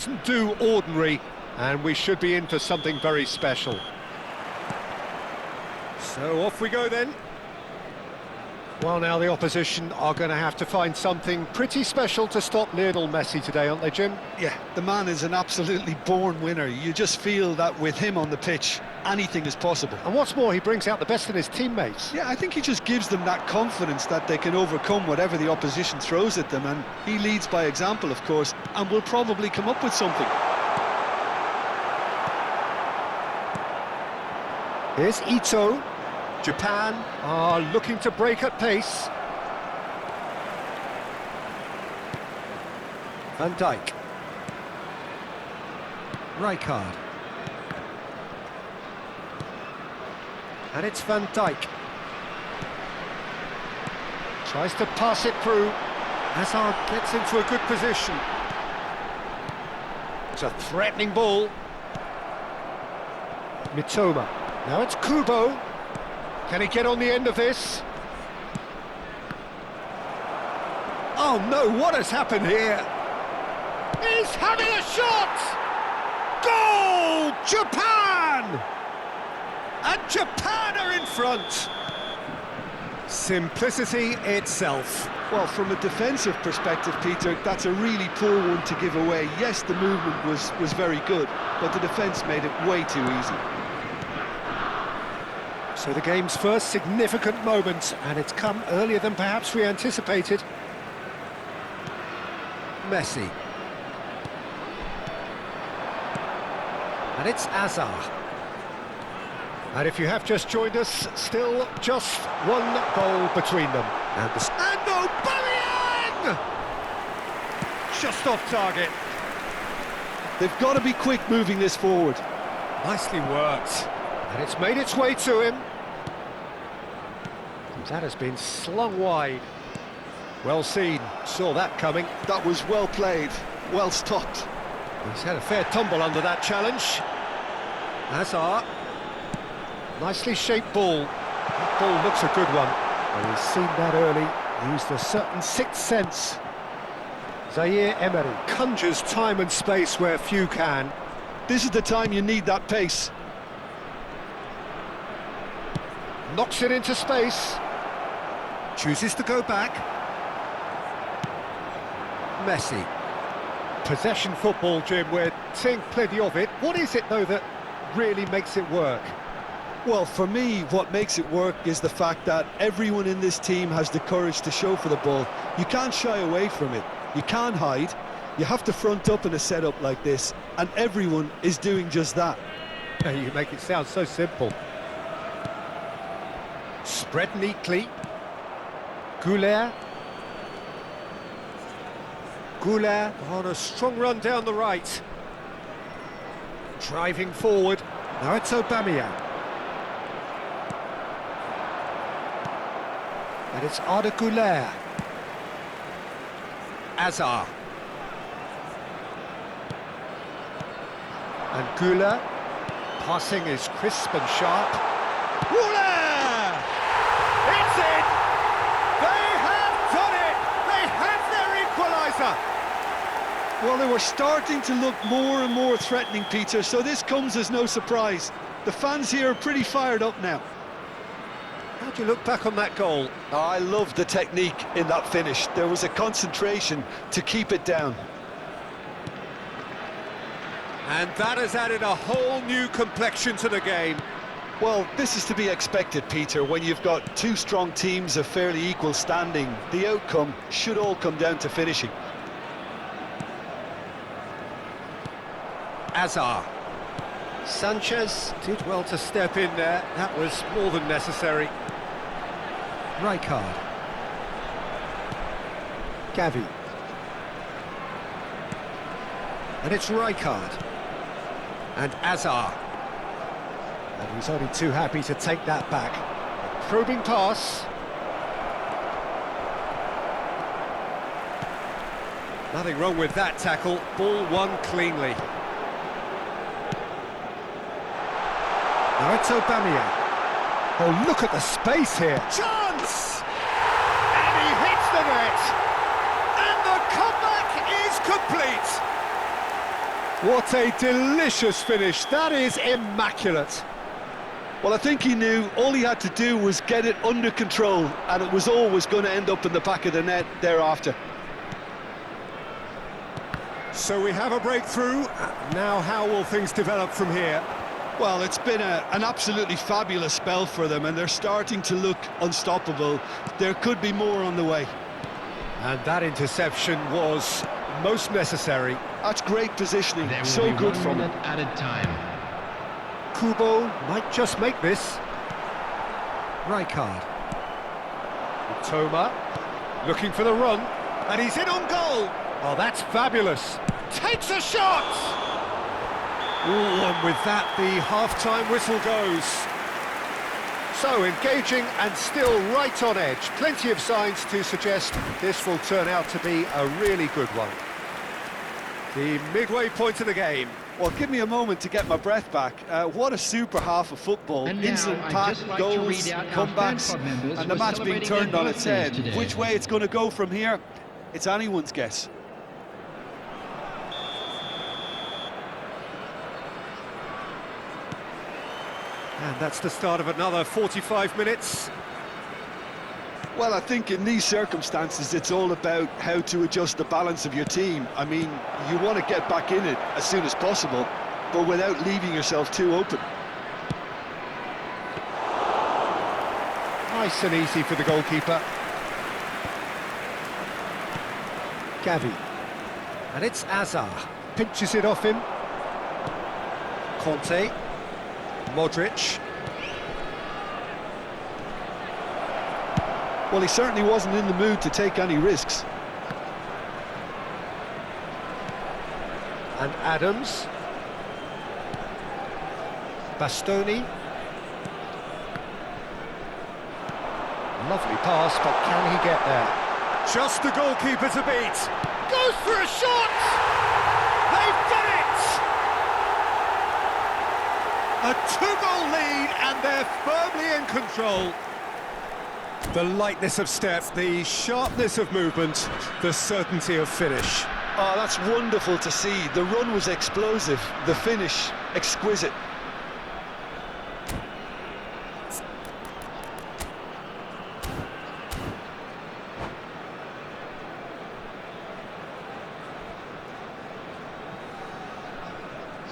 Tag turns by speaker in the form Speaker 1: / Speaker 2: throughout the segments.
Speaker 1: Doesn't do ordinary, and we should be in for something very special. So off we go then. Well, now the opposition are going to have to find something pretty special to stop Lionel Messi today, aren't they, Jim?
Speaker 2: Yeah, the man is an absolutely born winner. You just feel that with him on the pitch, anything is possible.
Speaker 1: And what's more, he brings out the best in his teammates.
Speaker 2: Yeah, I think he just gives them that confidence that they can overcome whatever the opposition throws at them, and he leads by example, of course, and will probably come up with something.
Speaker 1: Here's Ito. Japan are looking to break at pace. Van Dijk. Rijkaard. And it's Van Dijk. Tries to pass it through. Hazard gets into a good position. It's a threatening ball. Mitoma. Now it's Kubo. Can he get on the end of this? Oh no, what has happened here? He's having a shot! Goal! Japan! And Japan are in front! Simplicity itself.
Speaker 2: Well, from a defensive perspective, Peter, that's a really poor one to give away. Yes, the movement was very good, but the defence made it way too easy.
Speaker 1: So the game's first significant moment, and it's come earlier than perhaps we anticipated. Messi. And it's Hazard. And if you have just joined us, still just one goal between them. And Aubameyang! Just off target.
Speaker 2: They've got to be quick moving this forward.
Speaker 1: Nicely worked. And it's made its way to him. That has been slung wide. Well seen, saw that coming.
Speaker 2: That was well played, well stopped.
Speaker 1: He's had a fair tumble under that challenge. Hazard. Nicely shaped ball. That ball looks a good one. And he's seen that early, used a certain sixth sense. Zaire Emery conjures time and space where few can.
Speaker 2: This is the time you need that pace.
Speaker 1: Knocks it into space. Chooses to go back. Messi. Possession football, Jim, we're seeing plenty of it. What is it, though, that really makes it work?
Speaker 2: Well, for me, what makes it work is the fact that everyone in this team has the courage to show for the ball. You can't shy away from it. You can't hide. You have to front up in a setup like this, and everyone is doing just that.
Speaker 1: You make it sound so simple. Spread neatly. Goulet on a strong run down the right. Driving forward. Now it's Aubameyang. And it's Arda Goulet. Hazard. And Goulet. Passing is crisp and sharp. Goulet! It's in! They have done it! They have their equaliser!
Speaker 2: Well, they were starting to look more and more threatening, Peter, so this comes as no surprise. The fans here are pretty fired up now.
Speaker 1: How do you look back on that goal?
Speaker 2: I love the technique in that finish. There was a concentration to keep it down.
Speaker 1: And that has added a whole new complexion to the game.
Speaker 2: Well, this is to be expected, Peter. When you've got two strong teams of fairly equal standing, the outcome should all come down to finishing.
Speaker 1: Hazard. Sanchez did well to step in there. That was more than necessary. Rijkaard. Gavi. And it's Rijkaard. And Hazard. And he's only too happy to take that back. Probing pass. Nothing wrong with that tackle. Ball won cleanly. Now it's Aubameyang. Oh, look at the space here. Chance! And he hits the net. And the comeback is complete. What a delicious finish. That is immaculate.
Speaker 2: Well, I think he knew all he had to do was get it under control, and it was always going to end up in the back of the net thereafter.
Speaker 1: So we have a breakthrough. Now how will things develop from here?
Speaker 2: Well, it's been an absolutely fabulous spell for them, and they're starting to look unstoppable. There could be more on the way.
Speaker 1: And that interception was most necessary.
Speaker 2: That's great positioning,
Speaker 3: There will
Speaker 2: so
Speaker 3: be
Speaker 2: good
Speaker 3: 1
Speaker 2: from
Speaker 3: minute
Speaker 2: him.
Speaker 3: added time.
Speaker 1: Kubo might just make this. Rijkaard. Toma looking for the run, and he's in on goal. Oh, that's fabulous. Takes a shot! Ooh, and with that, the half-time whistle goes. So, engaging and still right on edge. Plenty of signs to suggest this will turn out to be a really good one. The midway point of the game.
Speaker 2: Well, give me a moment to get my breath back. What a super half of football.
Speaker 3: And now,
Speaker 2: Instant
Speaker 3: I'd
Speaker 2: pack,
Speaker 3: just like to
Speaker 2: goals,
Speaker 3: read out our
Speaker 2: comebacks,
Speaker 3: fan club members
Speaker 2: and
Speaker 3: who
Speaker 2: the
Speaker 3: are
Speaker 2: match being
Speaker 3: celebrating
Speaker 2: turned
Speaker 3: their
Speaker 2: on its
Speaker 3: birthdays
Speaker 2: head.
Speaker 3: today.
Speaker 2: Which way it's going to go from here, it's anyone's guess.
Speaker 1: And that's the start of another 45 minutes.
Speaker 2: Well, I think in these circumstances, it's all about how to adjust the balance of your team. I mean, you want to get back in it as soon as possible, but without leaving yourself too open.
Speaker 1: Nice and easy for the goalkeeper. Gavi. And it's Azar. Pinches it off him. Conte. Modric.
Speaker 2: Well, he certainly wasn't in the mood to take any risks.
Speaker 1: And Adams. Bastoni. Lovely pass, but can he get there? Just the goalkeeper to beat. Goes for a shot! They've done it! A two-goal lead, and they're firmly in control. The lightness of step, the sharpness of movement, the certainty of finish.
Speaker 2: Oh, that's wonderful to see. The run was explosive, the finish exquisite.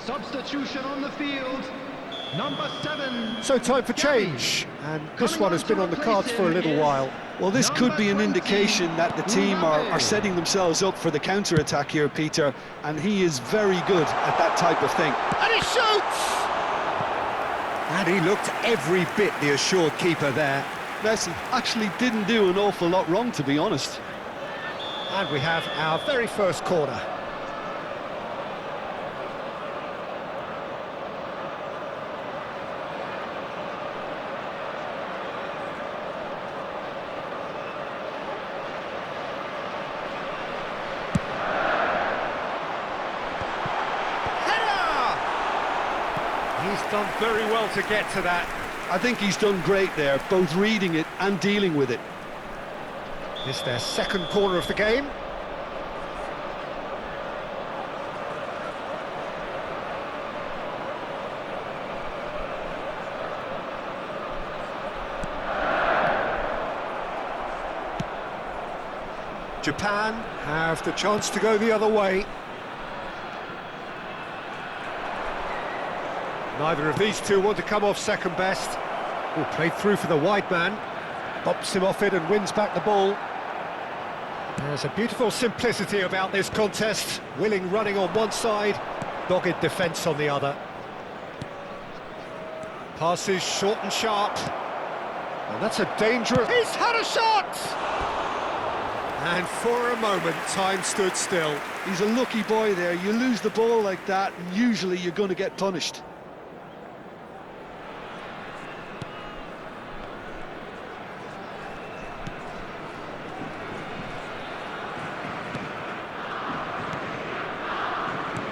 Speaker 3: Substitution on the field. Number 7.
Speaker 1: So time for change, and this one has been on the cards for a little while.
Speaker 2: Well, this could be an indication that the team are setting themselves up for the counter-attack here, Peter, and he is very good at that type of thing.
Speaker 1: And he shoots! And he looked every bit the assured keeper there.
Speaker 2: Messi actually didn't do an awful lot wrong, to be honest.
Speaker 1: And we have our very first corner. He's done very well to get to that.
Speaker 2: I think he's done great there, both reading it and dealing with it.
Speaker 1: It's their second corner of the game. Japan have the chance to go the other way. Neither of these two want to come off second best. Oh, played through for the wide man. Bops him off it and wins back the ball. There's a beautiful simplicity about this contest. Willing running on one side, dogged defence on the other. Passes short and sharp. And that's a dangerous... He's had a shot! And for a moment, time stood still.
Speaker 2: He's a lucky boy there. You lose the ball like that, and usually you're going to get punished.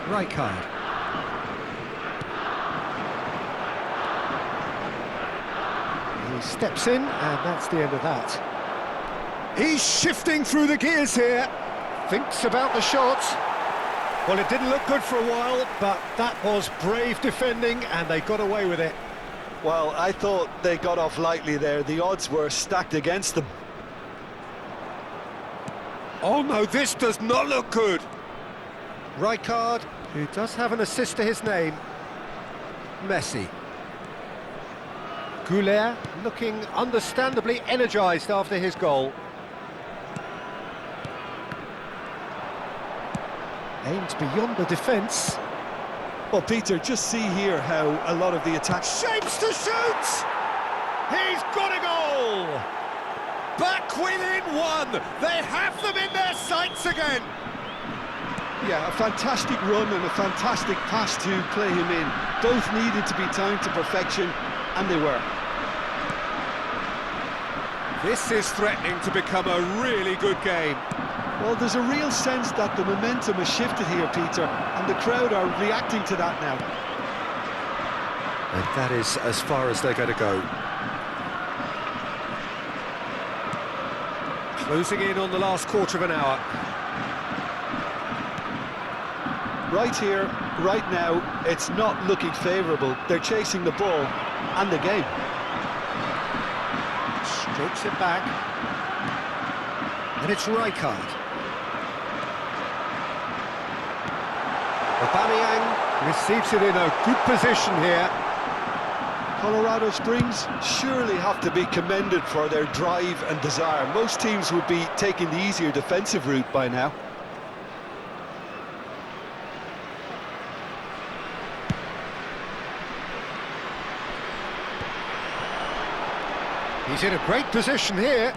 Speaker 1: Rijkaard. He steps in, and that's the end of that. He's shifting through the gears here. Thinks about the shot. Well, it didn't look good for a while, but that was brave defending, and they got away with it.
Speaker 2: Well, I thought they got off lightly there. The odds were stacked against them.
Speaker 1: Oh no, this does not look good. Rijkaard, who does have an assist to his name. Messi. Goulet looking understandably energised after his goal. Aims beyond the defence.
Speaker 2: Well, Peter, just see here how a lot of the attacks...
Speaker 1: Shapes to shoot! He's got a goal! Back within one! They have them in their sights again!
Speaker 2: Yeah, a fantastic run and a fantastic pass to play him in. Both needed to be timed to perfection, and they were.
Speaker 1: This is threatening to become a really good game.
Speaker 2: Well, there's a real sense that the momentum has shifted here, Peter, and the crowd are reacting to that now.
Speaker 1: And that is as far as they're going to go. Closing in on the last quarter of an hour.
Speaker 2: Right here, right now, it's not looking favourable. They're chasing the ball and the game.
Speaker 1: Strokes it back. And it's Rijkaard. Aubameyang receives it in a good position here.
Speaker 2: Colorado Springs surely have to be commended for their drive and desire. Most teams would be taking the easier defensive route by now.
Speaker 1: He's in a great position here.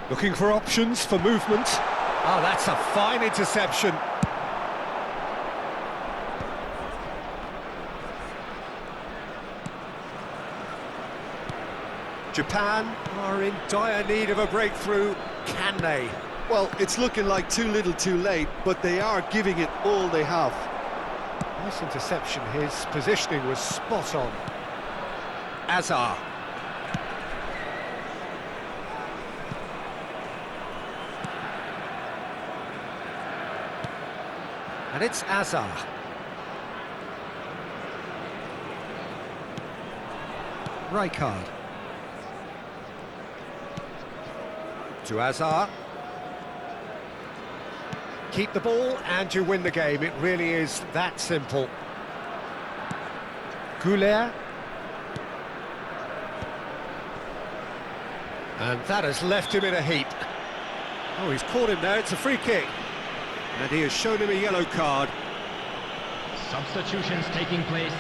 Speaker 1: Looking for options for movement. Oh, that's a fine interception. Japan are in dire need of a breakthrough. Can they?
Speaker 2: Well, it's looking like too little too late, but they are giving it all they have.
Speaker 1: Nice interception. His positioning was spot on. Azar. And it's Azar. Rijkaard. To Azar. Keep the ball and you win the game. It really is that simple. Goulet. And that has left him in a heap. Oh, he's caught him there. It's a free kick. And he has shown him a yellow card.
Speaker 3: Substitutions taking place.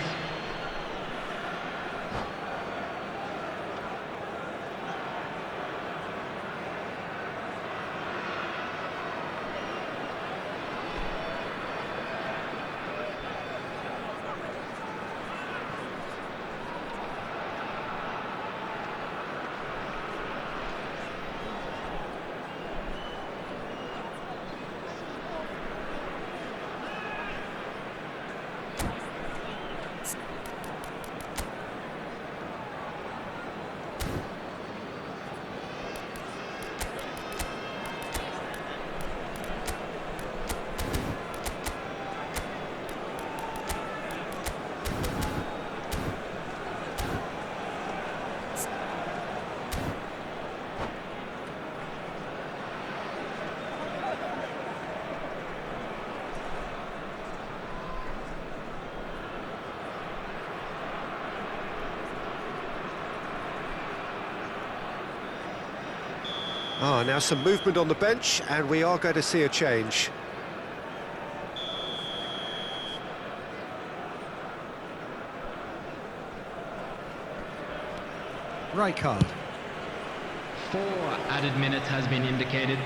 Speaker 1: Ah, now some movement on the bench, and we are going to see a change. Rijkaard.
Speaker 3: 4 added minutes has been indicated.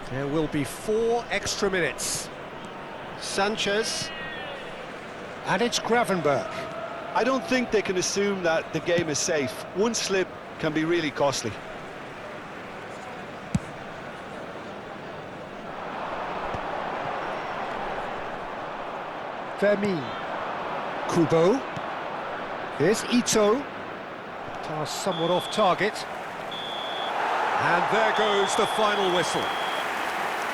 Speaker 1: There will be 4 extra minutes. Sanchez. And it's Gravenberch.
Speaker 2: I don't think they can assume that the game is safe. One slip can be really costly.
Speaker 1: Vermeer. Kubo. Here's Ito. Pass somewhat off target. And there goes the final whistle.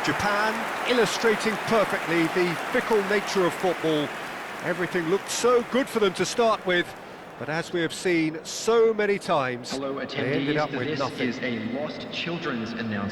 Speaker 1: Japan, illustrating perfectly the fickle nature of football. Everything looked so good for them to start with, but as we have seen so many times,
Speaker 4: Hello
Speaker 1: they ended
Speaker 4: attendees,
Speaker 1: up with
Speaker 4: this
Speaker 1: nothing.
Speaker 4: is a lost children's announcement.